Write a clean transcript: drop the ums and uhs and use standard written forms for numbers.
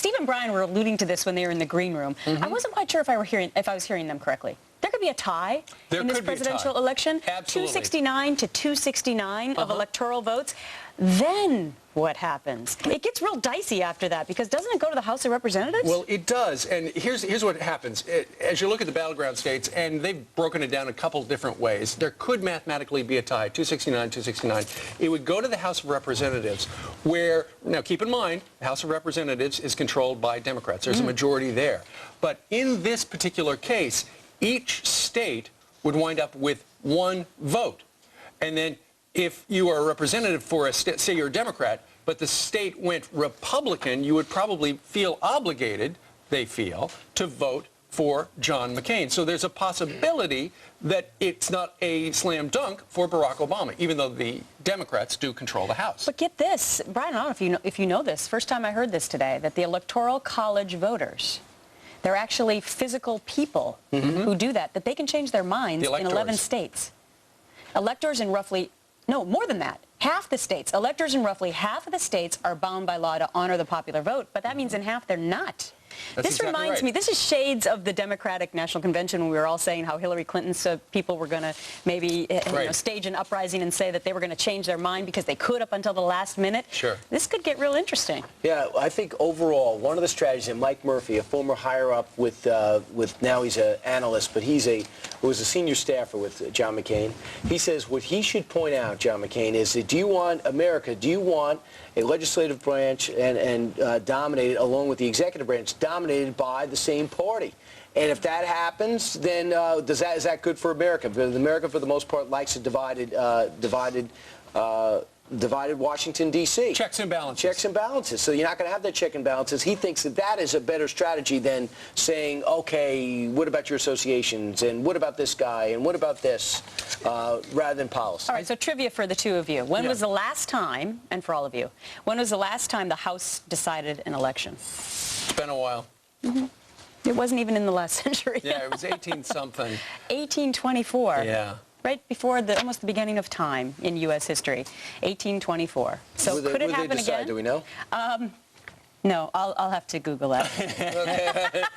Steve and Brian were alluding to this when they were in the green room. I wasn't quite sure if I was hearing them correctly. There could be a tie in this presidential election. Absolutely. 269 to 269 of electoral votes. Then what happens? It gets real dicey after that, because doesn't it go to the House of Representatives? Well, it does, and here's what happens. As you look at the battleground states, and they've broken it down a couple different ways, there could mathematically be a tie, 269, 269. It would go to the House of Representatives, where, now keep in mind, the House of Representatives is controlled by Democrats. There's a majority there. But in this particular case, each state would wind up with one vote. And then if you are a representative for a state, say you're a Democrat, but the state went Republican, you would probably feel obligated, they feel, to vote for John McCain. So there's a possibility that it's not a slam dunk for Barack Obama, even though the Democrats do control the House. But get this, Brian, I don't know if you know this. First time I heard this today, that the Electoral College voters, they're actually physical people who do that they can change their minds in 11 states. Electors in roughly, no, more than that, half the states. Electors in roughly half of the states are bound by law to honor the popular vote, but that means in half they're not. That's this exactly reminds me, this is shades of the Democratic National Convention when we were all saying how Hillary Clinton's people were going to maybe stage an uprising and say that they were going to change their mind because they could up until the last minute. Sure. This could get real interesting. Yeah, I think overall, one of the strategies that Mike Murphy, a former higher-up with now he's an analyst, but was a senior staffer with John McCain. He says what he should point out, John McCain, is that do you want a legislative branch and dominated, along with the executive branch, dominated by the same party? And if that happens, then is that good for America? Because America, for the most part, likes a divided Washington, D.C. Checks and balances. Checks and balances. So you're not going to have that check and balances. He thinks that is a better strategy than saying, okay, what about your associations, and what about this guy, and what about this, rather than policy. All right, so trivia for the two of you. When was the last time, and for all of you, when was the last time the House decided an election? It's been a while. It wasn't even in the last century. Yeah, it was 18-something. 1824. Yeah. Right before almost the beginning of time in U.S. history, 1824. So could it happen again? Do we know? No, I'll have to Google that.